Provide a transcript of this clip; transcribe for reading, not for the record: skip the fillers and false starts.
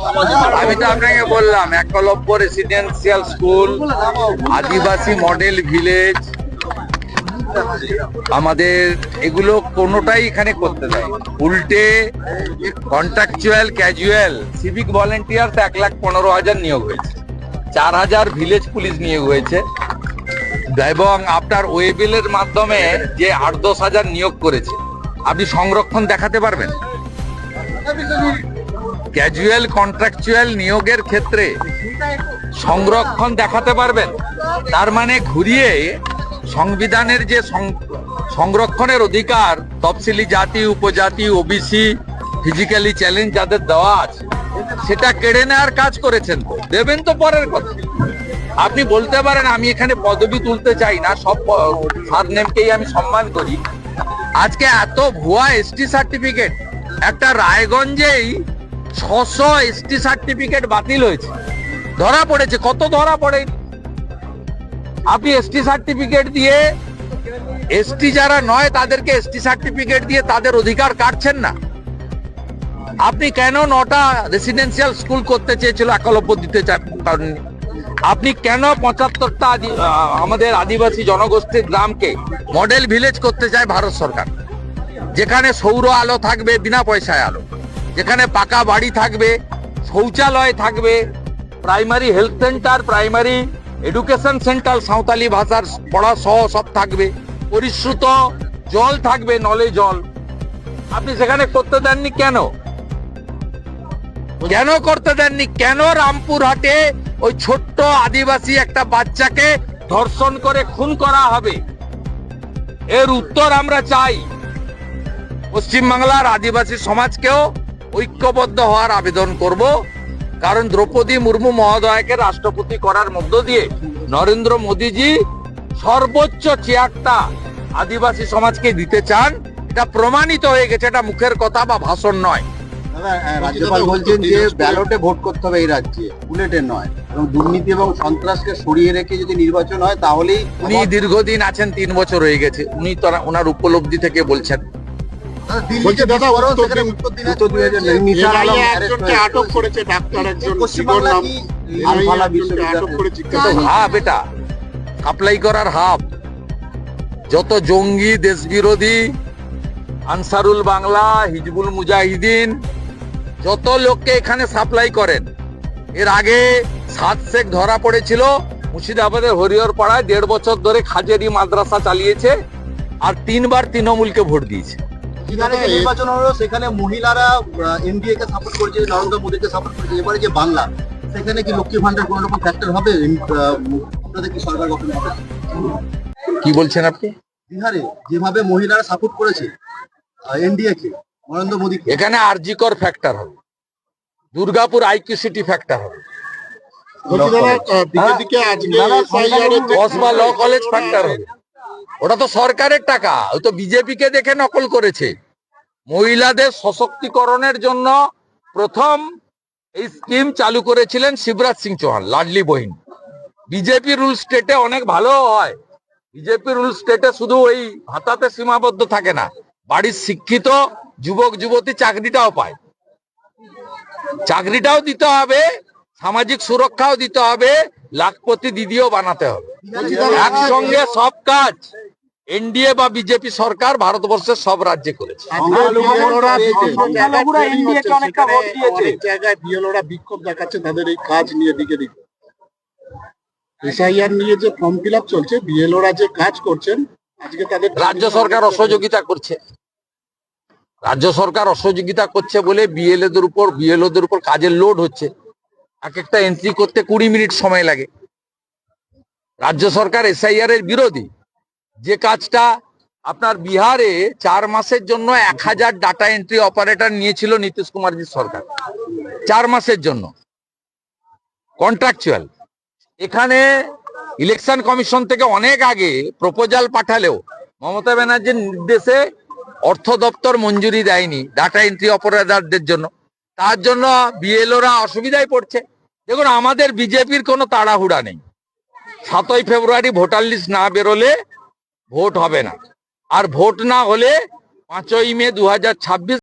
আমি তো আপনাকে বললাম একলব্য রেসিডেন্সিয়াল স্কুল, আদিবাসী মডেল ভিলেজ, আমাদের এগুলো কোনোটাই এখানে করতে দেয়। উল্টে কন্ট্রাকচুয়াল ক্যাজুয়াল সিভিক ভলেন্টিয়ার 1,15,000 নিয়োগ হয়েছে, 4,000 ভিলেজ পুলিশ নিয়োগ হয়েছে, এবং আপনার ওয়েবিলের মাধ্যমে যে 8-10,000 নিয়োগ করেছে। আপনি সংরক্ষণ দেখাতে পারবেন? ক্যাজুয়াল কন্ট্রাকচুয়াল নিয়োগের ক্ষেত্রে সংরক্ষণ দেখাতে পারবেন? তার মানে ঘুরিয়ে সংবিধানের যে সংরক্ষণের অধিকার তফসিলি জাতি, উপজাতি, ওবিসি, ফিজিক্যালি চ্যালেঞ্জ যাদের দেওয়া আছে, সেটা কেড়ে নেওয়ার কাজ করেছেন। তো দেবেন তো পরের কথা। আপনি বলতে পারেন আমি এখানে পদবি তুলতে চাই না, সব সারনেমকেই আমি সম্মান করি। আজকে এত ভুয়া এসটি সার্টিফিকেট, একটা রায়গঞ্জেই 600 এসটি সার্টিফিকেট বাতিল হয়েছে, ধরা পড়েছে। কত ধরা পড়ে? আপনি এসটি সার্টিফিকেট দিয়ে এসটি যারা নয় তাদেরকে এসটি সার্টিফিকেট দিয়ে তাদের অধিকার কাটছেন না। আপনি কেন 9টা রেসিডেন্সিয়াল স্কুল করতে চেয়েছিল, একলব্য দিতে পারেননি? আপনি কেন 75টা আমাদের আদিবাসী জনগোষ্ঠীর গ্রামকে মডেল ভিলেজ করতে চায় ভারত সরকার, যেখানে সৌর আলো থাকবে বিনা পয়সায় আলো, যেখানে পাকা বাড়ি থাকবে, শৌচালয় থাকবে, primary health centre, primary education centre Santali ভাষার পড়া সহ সব থাকবে, পরিশ্রুত জল থাকবে, নলে জল। আপনি সেখানে করতে দেননি কেন? কেন করতে দেননি? কেন রামপুরহাটে ওই ছোট্ট আদিবাসী একটা বাচ্চাকে ধর্ষণ করে খুন করা হবে? এর উত্তর আমরা চাই। পশ্চিমবাংলার আদিবাসী সমাজকেও ঐক্যবদ্ধ হওয়ার আবেদন করব, কারণ দ্রৌপদী মুর্মু মহোদয়কে রাষ্ট্রপতি করার মধ্য দিয়ে নরেন্দ্র মোদীজি সর্বোচ্চ চেয়ারটা আদিবাসী সমাজকে দিতে চান। এটা প্রমাণিত হয়ে গেছে, এটা মুখের কথা বা ভাষণ নয়। রাজ্যপাল বলছেন যে ব্যালটে ভোট করতে হবে এই রাজ্যে, বুলেটে নয়, এবং দুর্নীতি এবং সন্ত্রাসকে সরিয়ে রেখে যদি নির্বাচন হয় তাহলেই। উনি দীর্ঘদিন আছেন, 3 বছর হয়ে গেছে, উনি তো ওনার উপলব্ধি থেকে বলছেন। হাব এটা সাপ্লাই করার হাব। যত জঙ্গি, দেশ বিরোধী, আনসারুল বাংলা, হিজবুল মুজাহিদিন, যত লোককে এখানে সাপ্লাই করেন। এর আগে 7 শেখ ধরা পড়েছিল মুর্শিদাবাদের হরিহর পাড়ায়, 1.5 বছর ধরে খাজেরি মাদ্রাসা চালিয়েছে, আর 3বার তৃণমূলকে ভোট দিয়েছে। নির্বাচন হলো, সেখানে মহিলারা এনডিএ কে সাপোর্ট করেছে, নরেন্দ্র মোদীকে সাপোর্ট করেছে। এবারে যে বাংলা, সেখানে কি লক্ষ্মী ভান্ডার কোন রকম ফ্যাক্টর হবে? আপনাদের কি সরকার গঠন হবে? কি বলছেন আপনি? বিহারে যেভাবে মহিলারা সাপোর্ট করেছে এনডিএ কে, নরেন্দ্র মোদী, এখানে আরজিকর ফ্যাক্টর হবে, দুর্গাপুর আইকিউ সিটি ফ্যাক্টর হবে, কসবা ল কলেজ ফ্যাক্টর হবে। ওটা তো সরকারের টাকা, ওই তো বিজেপি কে দেখে নকল করেছে। মহিলাদের সশক্তিকরণের জন্য প্রথম এই স্কিম চালু করেছিলেন শিবরাজ সিং চৌহান, লাডলি বহিন। বিজেপি রুল স্টেটে অনেক ভালো হয়। বিজেপি রুল স্টেটে শুধু ওই ভাতাতে সীমাবদ্ধ থাকে না, বাড়ির শিক্ষিত যুবক যুবতী চাকরিটাও পায়। চাকরিটাও দিতে হবে, সামাজিক সুরক্ষাও দিতে হবে, লাখপতি দিদিও বানাতে হবে। একসঙ্গে সব কাজ এনডিএ বা বিজেপি সরকার ভারতবর্ষের সব রাজ্যে করেছে। বিক্ষোভ দেখাচ্ছে তাদের এই কাজ নিয়ে, দিকে দিকে এসআইআর নিয়ে যে ফর্ম ফিল আপ চলছে, বিএলওরা যে কাজ করছেন আজকে তাদের রাজ্য সরকার অসহযোগিতা করছে। রাজ্য সরকার অসহযোগিতা করছে বলে বিএলওদের উপর কাজের লোড হচ্ছে। এক একটা এন্ট্রি করতে 20 মিনিট সময় লাগে। রাজ্য সরকার এসআইআর এর বিরোধী। যে কাজটা আপনার বিহারে 4 মাসের জন্য 1000 ডাটা এন্ট্রি অপারেটর নিয়েছিল নীতিশ কুমারজির সরকার, 4 মাসের জন্য কন্ট্রাকচুয়াল। এখানে ইলেকশন কমিশন থেকে অনেক আগে প্রপোজাল পাঠালেও মমতা ব্যানার্জির নির্দেশে অর্থ দপ্তর মঞ্জুরি দেয়নি ডাটা এন্ট্রি অপারেটরদের জন্য। তার জন্য বিএলওরা অসুবিধায় পড়ছে। দেখুন, আমাদের বিজেপির কোনো তাড়াহুড়া নেই। 7ই ফেব্রুয়ারি ভোটার লিস্ট না বেরোলে ভোট হবে না, আর ভোট না হলে 5ই মে 2026